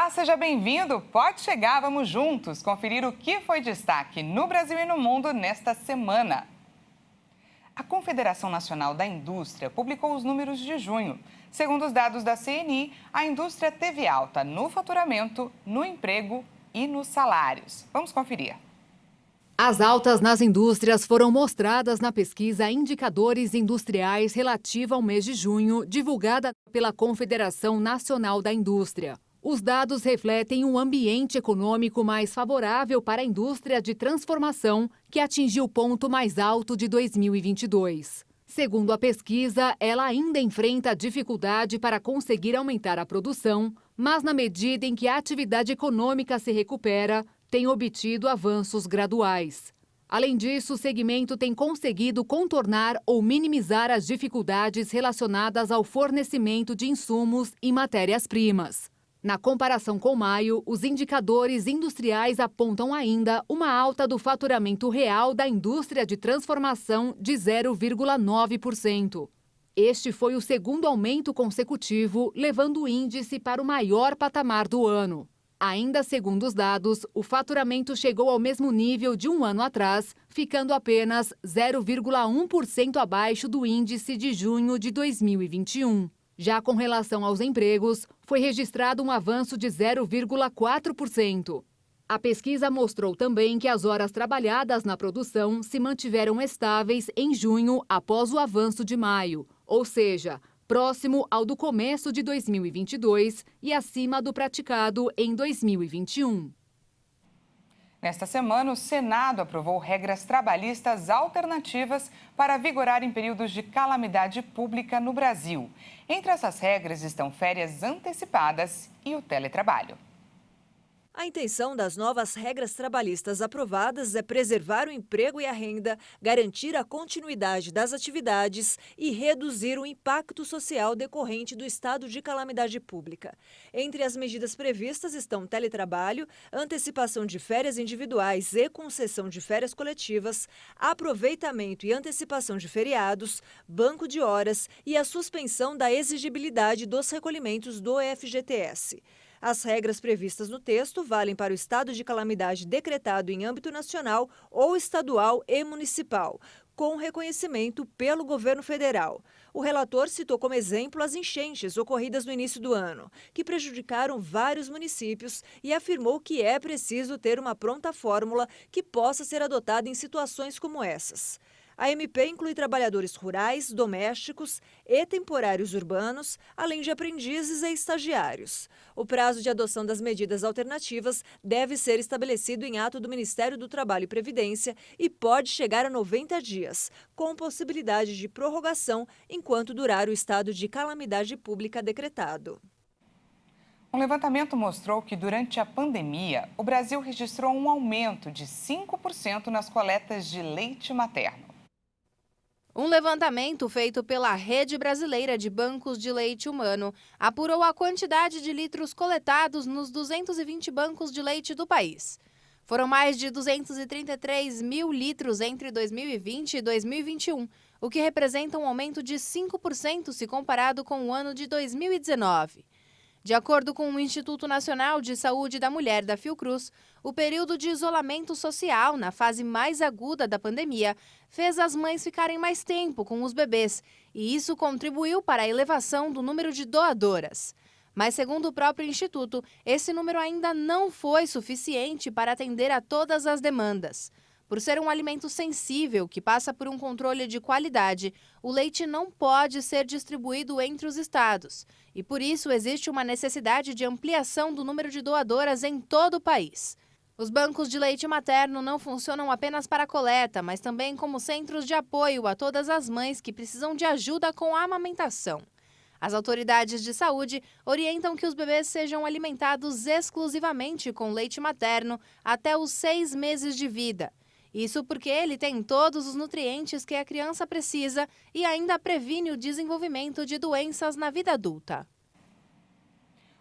Olá, seja bem-vindo. Pode chegar, vamos juntos conferir o que foi destaque no Brasil e no mundo nesta semana. A Confederação Nacional da Indústria publicou os números de junho. Segundo os dados da CNI, a indústria teve alta no faturamento, no emprego e nos salários. Vamos conferir. As altas nas indústrias foram mostradas na pesquisa Indicadores Industriais relativa ao mês de junho, divulgada pela Confederação Nacional da Indústria. Os dados refletem um ambiente econômico mais favorável para a indústria de transformação, que atingiu o ponto mais alto de 2022. Segundo a pesquisa, ela ainda enfrenta dificuldade para conseguir aumentar a produção, mas na medida em que a atividade econômica se recupera, tem obtido avanços graduais. Além disso, o segmento tem conseguido contornar ou minimizar as dificuldades relacionadas ao fornecimento de insumos e matérias-primas. Na comparação com maio, os indicadores industriais apontam ainda uma alta do faturamento real da indústria de transformação de 0,9%. Este foi o segundo aumento consecutivo, levando o índice para o maior patamar do ano. Ainda segundo os dados, o faturamento chegou ao mesmo nível de um ano atrás, ficando apenas 0,1% abaixo do índice de junho de 2021. Já com relação aos empregos, foi registrado um avanço de 0,4%. A pesquisa mostrou também que as horas trabalhadas na produção se mantiveram estáveis em junho após o avanço de maio, ou seja, próximo ao do começo de 2022 e acima do praticado em 2021. Nesta semana, o Senado aprovou regras trabalhistas alternativas para vigorar em períodos de calamidade pública no Brasil. Entre essas regras estão férias antecipadas e o teletrabalho. A intenção das novas regras trabalhistas aprovadas é preservar o emprego e a renda, garantir a continuidade das atividades e reduzir o impacto social decorrente do estado de calamidade pública. Entre as medidas previstas estão teletrabalho, antecipação de férias individuais e concessão de férias coletivas, aproveitamento e antecipação de feriados, banco de horas e a suspensão da exigibilidade dos recolhimentos do FGTS. As regras previstas no texto valem para o estado de calamidade decretado em âmbito nacional ou estadual e municipal, com reconhecimento pelo governo federal. O relator citou como exemplo as enchentes ocorridas no início do ano, que prejudicaram vários municípios, e afirmou que é preciso ter uma pronta fórmula que possa ser adotada em situações como essas. A MP inclui trabalhadores rurais, domésticos e temporários urbanos, além de aprendizes e estagiários. O prazo de adoção das medidas alternativas deve ser estabelecido em ato do Ministério do Trabalho e Previdência e pode chegar a 90 dias, com possibilidade de prorrogação enquanto durar o estado de calamidade pública decretado. Um levantamento mostrou que, durante a pandemia, o Brasil registrou um aumento de 5% nas coletas de leite materno. Um levantamento feito pela Rede Brasileira de Bancos de Leite Humano apurou a quantidade de litros coletados nos 220 bancos de leite do país. Foram mais de 233 mil litros entre 2020 e 2021, o que representa um aumento de 5% se comparado com o ano de 2019. De acordo com o Instituto Nacional de Saúde da Mulher da Fiocruz, o período de isolamento social na fase mais aguda da pandemia fez as mães ficarem mais tempo com os bebês, e isso contribuiu para a elevação do número de doadoras. Mas, segundo o próprio Instituto, esse número ainda não foi suficiente para atender a todas as demandas. Por ser um alimento sensível que passa por um controle de qualidade, o leite não pode ser distribuído entre os estados. E por isso existe uma necessidade de ampliação do número de doadoras em todo o país. Os bancos de leite materno não funcionam apenas para a coleta, mas também como centros de apoio a todas as mães que precisam de ajuda com a amamentação. As autoridades de saúde orientam que os bebês sejam alimentados exclusivamente com leite materno até os 6 meses de vida. Isso porque ele tem todos os nutrientes que a criança precisa e ainda previne o desenvolvimento de doenças na vida adulta.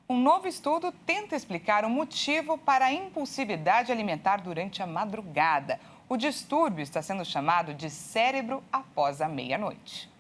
Um novo estudo tenta explicar o motivo para a impulsividade alimentar durante a madrugada. O distúrbio está sendo chamado de cérebro após a meia-noite.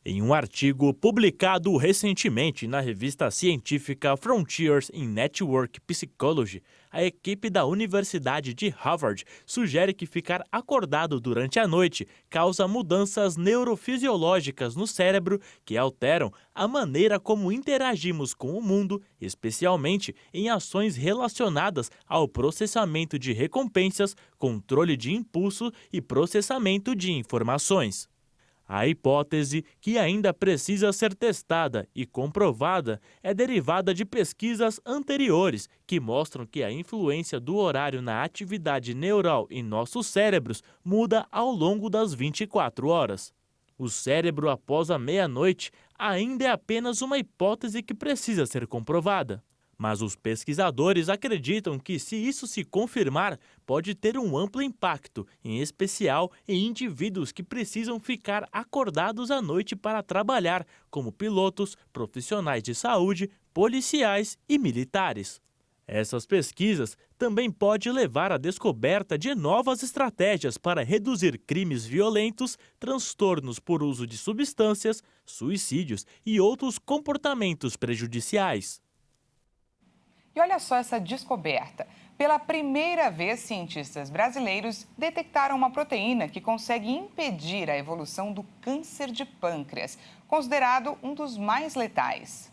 Em um artigo publicado recentemente na revista científica Frontiers in Network Psychology, a equipe da Universidade de Harvard sugere que ficar acordado durante a noite causa mudanças neurofisiológicas no cérebro que alteram a maneira como interagimos com o mundo, especialmente em ações relacionadas ao processamento de recompensas, controle de impulso e processamento de informações. A hipótese, que ainda precisa ser testada e comprovada, é derivada de pesquisas anteriores que mostram que a influência do horário na atividade neural em nossos cérebros muda ao longo das 24 horas. O cérebro após a meia-noite ainda é apenas uma hipótese que precisa ser comprovada. Mas os pesquisadores acreditam que, se isso se confirmar, pode ter um amplo impacto, em especial em indivíduos que precisam ficar acordados à noite para trabalhar, como pilotos, profissionais de saúde, policiais e militares. Essas pesquisas também podem levar à descoberta de novas estratégias para reduzir crimes violentos, transtornos por uso de substâncias, suicídios e outros comportamentos prejudiciais. E olha só essa descoberta. Pela primeira vez, cientistas brasileiros detectaram uma proteína que consegue impedir a evolução do câncer de pâncreas, considerado um dos mais letais.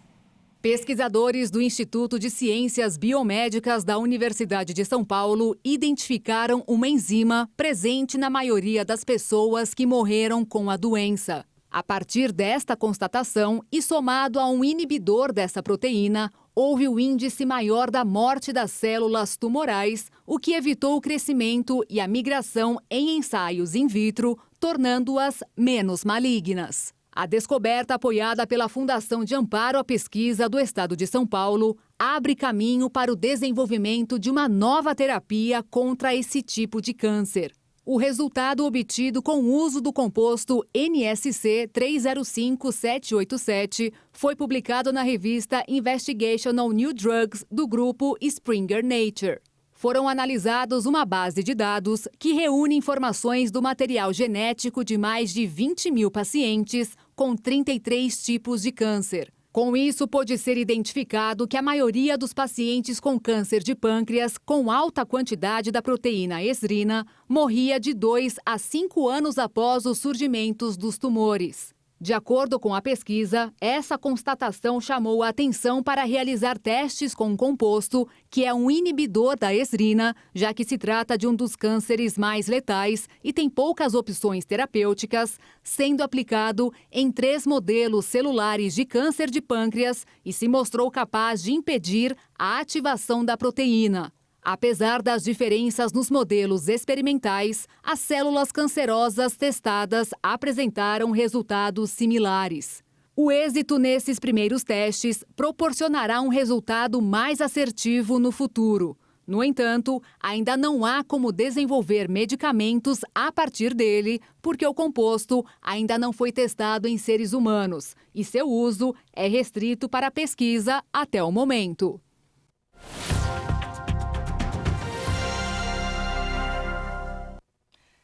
Pesquisadores do Instituto de Ciências Biomédicas da Universidade de São Paulo identificaram uma enzima presente na maioria das pessoas que morreram com a doença. A partir desta constatação e somado a um inibidor dessa proteína, houve o índice maior da morte das células tumorais, o que evitou o crescimento e a migração em ensaios in vitro, tornando-as menos malignas. A descoberta, apoiada pela Fundação de Amparo à Pesquisa do Estado de São Paulo, abre caminho para o desenvolvimento de uma nova terapia contra esse tipo de câncer. O resultado obtido com o uso do composto NSC 305787 foi publicado na revista Investigational New Drugs do grupo Springer Nature. Foram analisados uma base de dados que reúne informações do material genético de mais de 20 mil pacientes com 33 tipos de câncer. Com isso, pôde ser identificado que a maioria dos pacientes com câncer de pâncreas com alta quantidade da proteína esrina morria de 2 a 5 anos após os surgimentos dos tumores. De acordo com a pesquisa, essa constatação chamou a atenção para realizar testes com um composto que é um inibidor da esrina, já que se trata de um dos cânceres mais letais e tem poucas opções terapêuticas, sendo aplicado em 3 modelos celulares de câncer de pâncreas e se mostrou capaz de impedir a ativação da proteína. Apesar das diferenças nos modelos experimentais, as células cancerosas testadas apresentaram resultados similares. O êxito nesses primeiros testes proporcionará um resultado mais assertivo no futuro. No entanto, ainda não há como desenvolver medicamentos a partir dele, porque o composto ainda não foi testado em seres humanos e seu uso é restrito para pesquisa até o momento.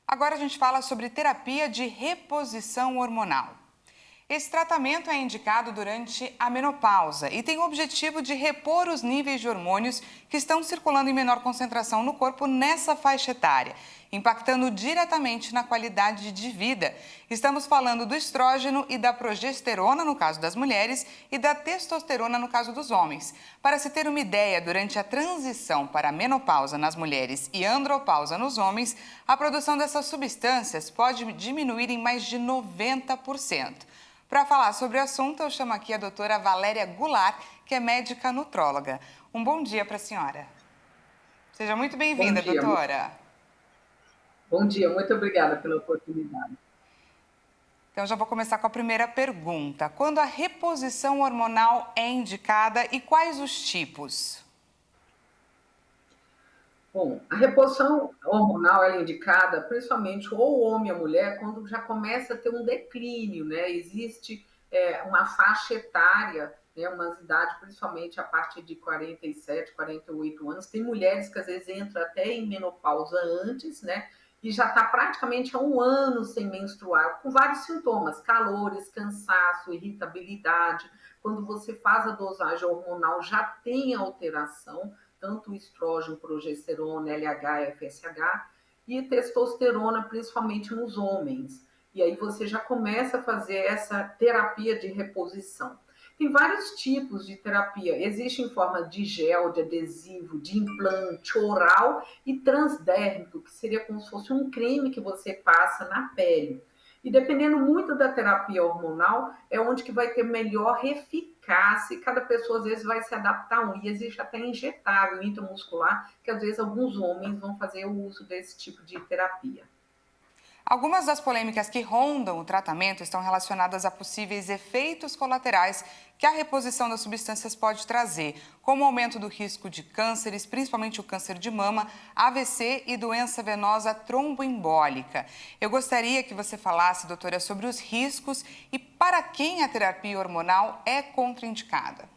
Agora a gente fala sobre terapia de reposição hormonal. Esse tratamento é indicado durante a menopausa e tem o objetivo de repor os níveis de hormônios que estão circulando em menor concentração no corpo nessa faixa etária, impactando diretamente na qualidade de vida. Estamos falando do estrógeno e da progesterona, no caso das mulheres, e da testosterona, no caso dos homens. Para se ter uma ideia, durante a transição para a menopausa nas mulheres e andropausa nos homens, a produção dessas substâncias pode diminuir em mais de 90%. Para falar sobre o assunto, eu chamo aqui a doutora Valéria Goulart, que é médica nutróloga. Um bom dia para a senhora. Seja muito bem-vinda, doutora. Bom dia, muito obrigada pela oportunidade. Então, já vou começar com a primeira pergunta. Quando a reposição hormonal é indicada e quais os tipos? Bom, a reposição hormonal é indicada principalmente ou o homem ou a mulher quando já começa a ter um declínio, né? Existe uma faixa etária, né? Uma idade principalmente a partir de 47, 48 anos. Tem mulheres que às vezes entram até em menopausa antes, né? e já está praticamente há 1 ano sem menstruar, com vários sintomas, calores, cansaço, irritabilidade. Quando você faz a dosagem hormonal, já tem alteração, tanto o estrógeno, progesterona, LH, FSH, e testosterona, principalmente nos homens. E aí você já começa a fazer essa terapia de reposição. Tem vários tipos de terapia. Existe em forma de gel, de adesivo, de implante, oral e transdérmico, que seria como se fosse um creme que você passa na pele. E dependendo muito da terapia hormonal, é onde que vai ter melhor eficácia e cada pessoa às vezes vai se adaptar a um. E existe até injetável, intramuscular, que às vezes alguns homens vão fazer o uso desse tipo de terapia. Algumas das polêmicas que rondam o tratamento estão relacionadas a possíveis efeitos colaterais que a reposição das substâncias pode trazer, como o aumento do risco de cânceres, principalmente o câncer de mama, AVC e doença venosa tromboembólica. Eu gostaria que você falasse, doutora, sobre os riscos e para quem a terapia hormonal é contraindicada.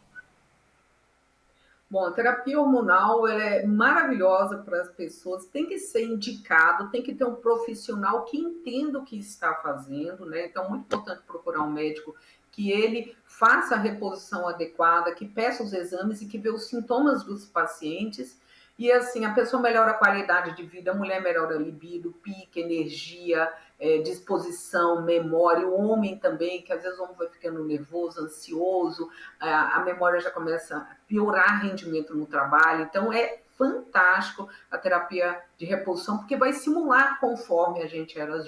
Bom, a terapia hormonal ela é maravilhosa para as pessoas, tem que ser indicado, tem que ter um profissional que entenda o que está fazendo, né? Então, é muito importante procurar um médico que ele faça a reposição adequada, que peça os exames e que vê os sintomas dos pacientes. E assim, a pessoa melhora a qualidade de vida, a mulher melhora a libido, pique, energia, disposição, memória, o homem também, que às vezes o homem vai ficando nervoso, ansioso, a memória já começa a piorar rendimento no trabalho. Então é fantástico a terapia de reposição, porque vai simular conforme a gente era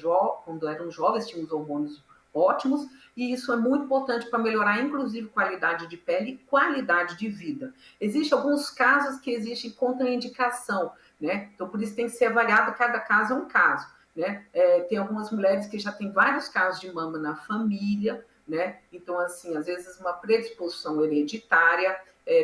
quando eram jovens, tínhamos hormônios ótimos, e isso é muito importante para melhorar, inclusive, qualidade de pele e qualidade de vida. Existem alguns casos que existem contraindicação, né? Então, por isso tem que ser avaliado, cada caso é um caso, né? Tem algumas mulheres que já têm vários casos de mama na família, né? Então, assim, às vezes uma predisposição hereditária,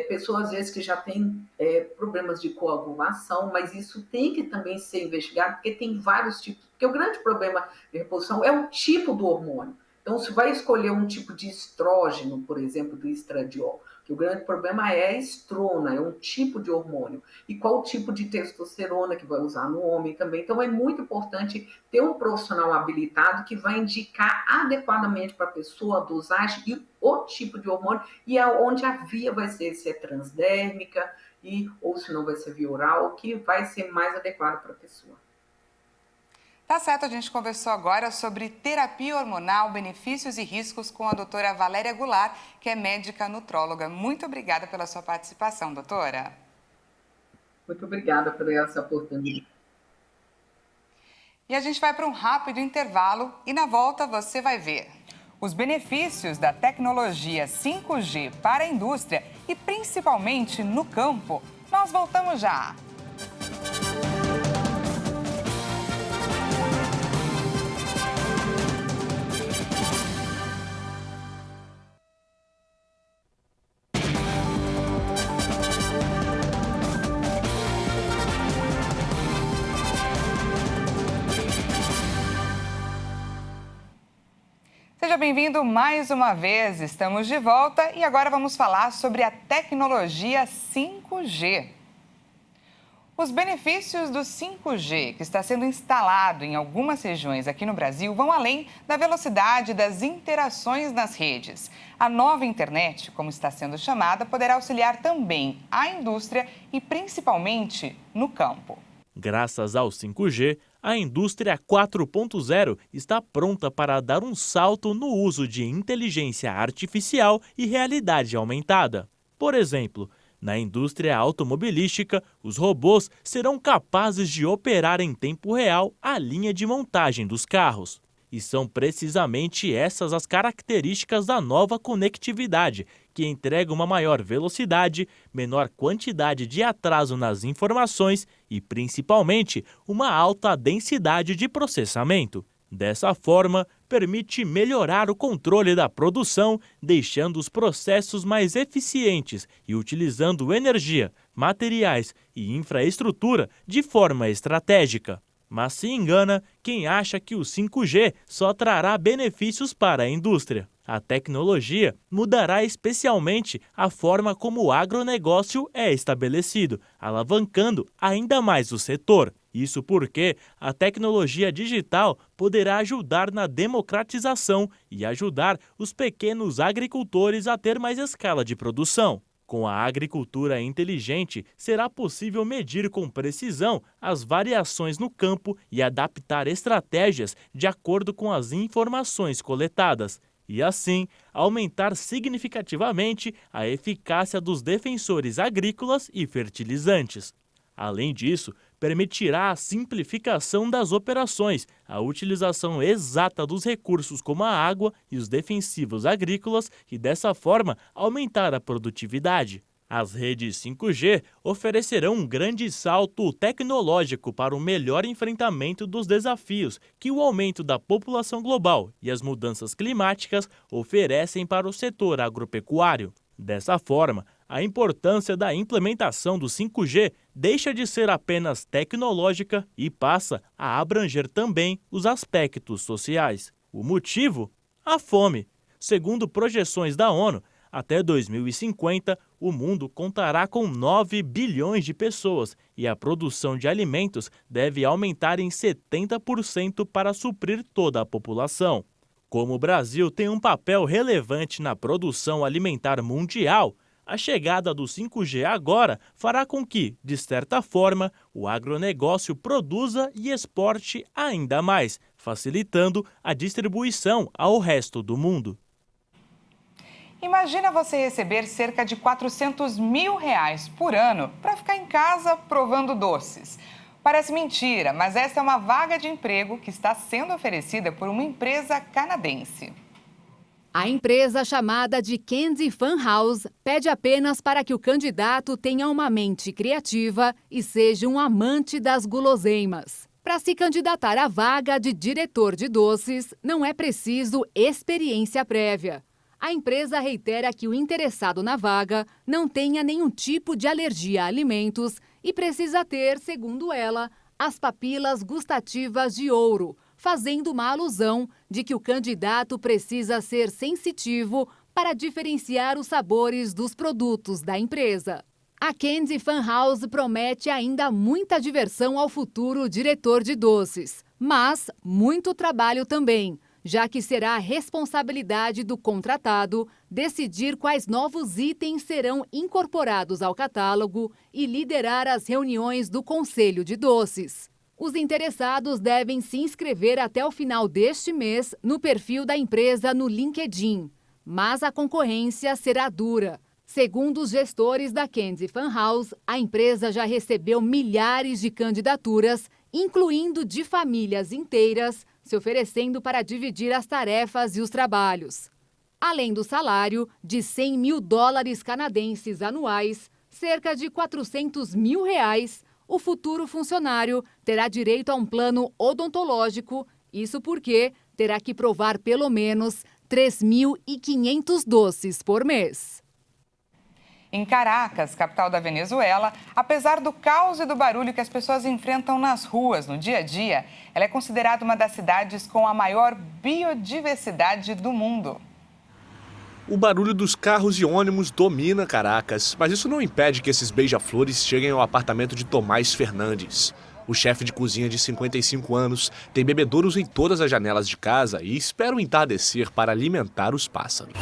pessoas, às vezes, que já têm problemas de coagulação, mas isso tem que também ser investigado, porque tem vários tipos. Porque o grande problema de reposição é o tipo do hormônio. Então, se vai escolher um tipo de estrógeno, por exemplo, do estradiol, que o grande problema é a estrona, é um tipo de hormônio. E qual tipo de testosterona que vai usar no homem também. Então, é muito importante ter um profissional habilitado que vai indicar adequadamente para a pessoa a dosagem e o tipo de hormônio e aonde a via vai ser, se é transdérmica ou se não vai ser via oral, que vai ser mais adequado para a pessoa. Tá certo, a gente conversou agora sobre terapia hormonal, benefícios e riscos com a doutora Valéria Goulart, que é médica nutróloga. Muito obrigada pela sua participação, doutora. Muito obrigada por essa oportunidade. E a gente vai para um rápido intervalo e na volta você vai ver os benefícios da tecnologia 5G para a indústria e principalmente no campo. Nós voltamos já. Seja bem-vindo mais uma vez, estamos de volta e agora vamos falar sobre a tecnologia 5G. Os benefícios do 5G, que está sendo instalado em algumas regiões aqui no Brasil, vão além da velocidade das interações nas redes. A nova internet, como está sendo chamada, poderá auxiliar também a indústria e principalmente no campo. Graças ao 5G, a indústria 4.0 está pronta para dar um salto no uso de inteligência artificial e realidade aumentada. Por exemplo, na indústria automobilística, os robôs serão capazes de operar em tempo real a linha de montagem dos carros. E são precisamente essas as características da nova conectividade, que entrega uma maior velocidade, menor quantidade de atraso nas informações e, principalmente, uma alta densidade de processamento. Dessa forma, permite melhorar o controle da produção, deixando os processos mais eficientes e utilizando energia, materiais e infraestrutura de forma estratégica. Mas se engana quem acha que o 5G só trará benefícios para a indústria. A tecnologia mudará especialmente a forma como o agronegócio é estabelecido, alavancando ainda mais o setor. Isso porque a tecnologia digital poderá ajudar na democratização e ajudar os pequenos agricultores a ter mais escala de produção. Com a agricultura inteligente, será possível medir com precisão as variações no campo e adaptar estratégias de acordo com as informações coletadas, e assim aumentar significativamente a eficácia dos defensores agrícolas e fertilizantes. Além disso, permitirá a simplificação das operações, a utilização exata dos recursos como a água e os defensivos agrícolas e, dessa forma, aumentar a produtividade. As redes 5G oferecerão um grande salto tecnológico para o melhor enfrentamento dos desafios que o aumento da população global e as mudanças climáticas oferecem para o setor agropecuário. Dessa forma, a importância da implementação do 5G deixa de ser apenas tecnológica e passa a abranger também os aspectos sociais. O motivo? A fome. Segundo projeções da ONU, até 2050, o mundo contará com 9 bilhões de pessoas e a produção de alimentos deve aumentar em 70% para suprir toda a população. Como o Brasil tem um papel relevante na produção alimentar mundial, a chegada do 5G agora fará com que, de certa forma, o agronegócio produza e exporte ainda mais, facilitando a distribuição ao resto do mundo. Imagina você receber cerca de R$400 mil por ano para ficar em casa provando doces. Parece mentira, mas essa é uma vaga de emprego que está sendo oferecida por uma empresa canadense. A empresa, chamada de Candy Fun House, pede apenas para que o candidato tenha uma mente criativa e seja um amante das guloseimas. Para se candidatar à vaga de diretor de doces, não é preciso experiência prévia. A empresa reitera que o interessado na vaga não tenha nenhum tipo de alergia a alimentos e precisa ter, segundo ela, as papilas gustativas de ouro, fazendo uma alusão de que o candidato precisa ser sensitivo para diferenciar os sabores dos produtos da empresa. A Candy Fun House promete ainda muita diversão ao futuro diretor de doces, mas muito trabalho também, já que será a responsabilidade do contratado decidir quais novos itens serão incorporados ao catálogo e liderar as reuniões do Conselho de Doces. Os interessados devem se inscrever até o final deste mês no perfil da empresa no LinkedIn, mas a concorrência será dura. Segundo os gestores da Candy Fun House, a empresa já recebeu milhares de candidaturas, incluindo de famílias inteiras, se oferecendo para dividir as tarefas e os trabalhos. Além do salário de $100 mil canadenses anuais, cerca de R$400 mil, o futuro funcionário terá direito a um plano odontológico, isso porque terá que provar pelo menos 3.500 doces por mês. Em Caracas, capital da Venezuela, apesar do caos e do barulho que as pessoas enfrentam nas ruas no dia a dia, ela é considerada uma das cidades com a maior biodiversidade do mundo. O barulho dos carros e ônibus domina Caracas, mas isso não impede que esses beija-flores cheguem ao apartamento de Tomás Fernandes. O chefe de cozinha de 55 anos tem bebedouros em todas as janelas de casa e espera o entardecer para alimentar os pássaros.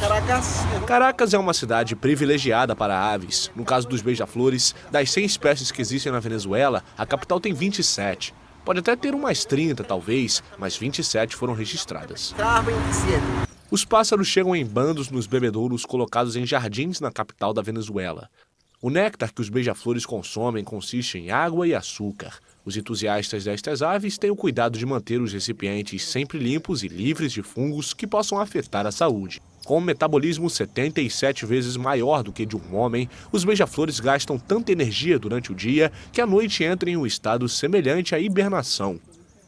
Caracas é uma cidade privilegiada para aves. No caso dos beija-flores, das 100 espécies que existem na Venezuela, a capital tem 27. Pode até ter umas 30, talvez, mas 27 foram registradas. Os pássaros chegam em bandos nos bebedouros colocados em jardins na capital da Venezuela. O néctar que os beija-flores consomem consiste em água e açúcar. Os entusiastas destas aves têm o cuidado de manter os recipientes sempre limpos e livres de fungos que possam afetar a saúde. Com um metabolismo 77 vezes maior do que de um homem, os beija-flores gastam tanta energia durante o dia que à noite entram em um estado semelhante à hibernação.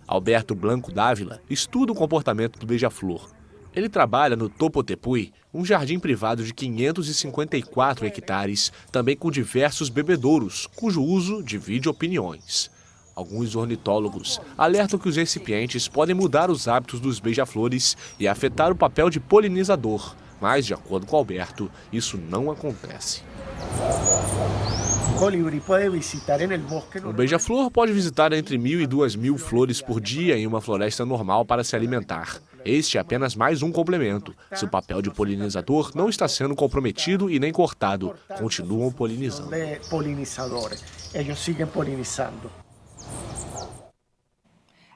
Alberto Blanco Dávila estuda o comportamento do beija-flor. Ele trabalha no Topotepuy, um jardim privado de 554 hectares, também com diversos bebedouros, cujo uso divide opiniões. Alguns ornitólogos alertam que os recipientes podem mudar os hábitos dos beija-flores e afetar o papel de polinizador, mas, de acordo com Alberto, isso não acontece. O beija-flor pode visitar entre 1.000 e 2.000 flores por dia em uma floresta normal para se alimentar. Este é apenas mais um complemento. Seu papel de polinizador não está sendo comprometido e nem cortado. Continuam polinizando. Eles seguem polinizando.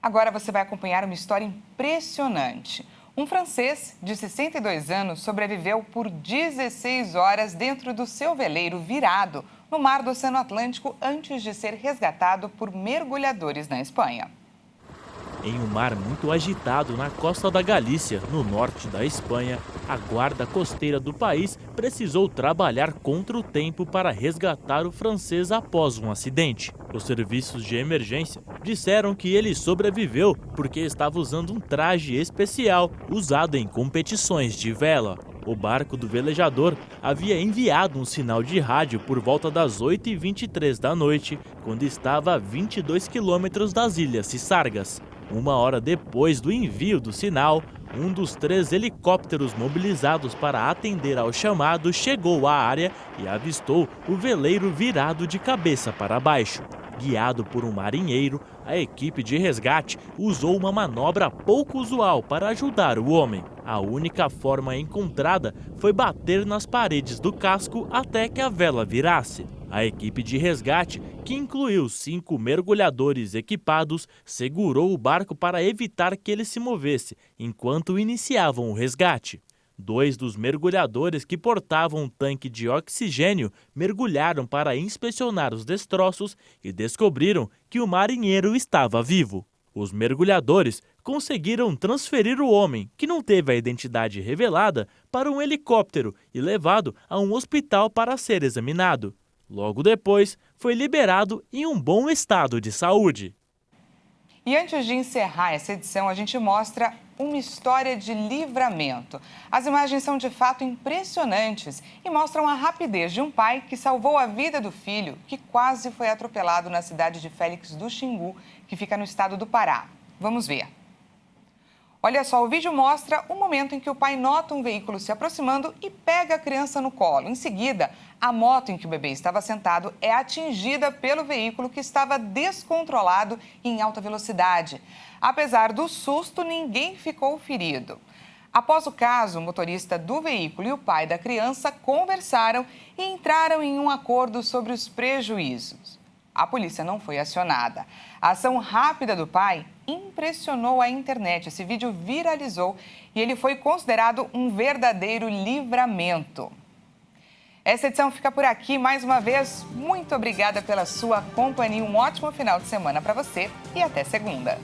Agora você vai acompanhar uma história impressionante. Um francês de 62 anos sobreviveu por 16 horas dentro do seu veleiro virado no mar do Oceano Atlântico antes de ser resgatado por mergulhadores na Espanha. Em um mar muito agitado na costa da Galícia, no norte da Espanha, a guarda costeira do país precisou trabalhar contra o tempo para resgatar o francês após um acidente. Os serviços de emergência disseram que ele sobreviveu porque estava usando um traje especial usado em competições de vela. O barco do velejador havia enviado um sinal de rádio por volta das 8h23 da noite, quando estava a 22 quilômetros das Ilhas Cissargas. Uma hora depois do envio do sinal, um dos 3 helicópteros mobilizados para atender ao chamado chegou à área e avistou o veleiro virado de cabeça para baixo. Guiado por um marinheiro, a equipe de resgate usou uma manobra pouco usual para ajudar o homem. A única forma encontrada foi bater nas paredes do casco até que a vela virasse. A equipe de resgate, que incluiu 5 mergulhadores equipados, segurou o barco para evitar que ele se movesse enquanto iniciavam o resgate. 2 dos mergulhadores que portavam um tanque de oxigênio mergulharam para inspecionar os destroços e descobriram que o marinheiro estava vivo. Os mergulhadores conseguiram transferir o homem, que não teve a identidade revelada, para um helicóptero e levado a um hospital para ser examinado. Logo depois, foi liberado em um bom estado de saúde. E antes de encerrar essa edição, a gente mostra uma história de livramento. As imagens são de fato impressionantes e mostram a rapidez de um pai que salvou a vida do filho, que quase foi atropelado na cidade de Félix do Xingu, que fica no estado do Pará. Vamos ver. Olha só, o vídeo mostra o momento em que o pai nota um veículo se aproximando e pega a criança no colo. Em seguida, a moto em que o bebê estava sentado é atingida pelo veículo que estava descontrolado e em alta velocidade. Apesar do susto, ninguém ficou ferido. Após o caso, o motorista do veículo e o pai da criança conversaram e entraram em um acordo sobre os prejuízos. A polícia não foi acionada. A ação rápida do pai impressionou a internet. Esse vídeo viralizou e ele foi considerado um verdadeiro livramento. Essa edição fica por aqui. Mais uma vez, muito obrigada pela sua companhia. Um ótimo final de semana para você e até segunda.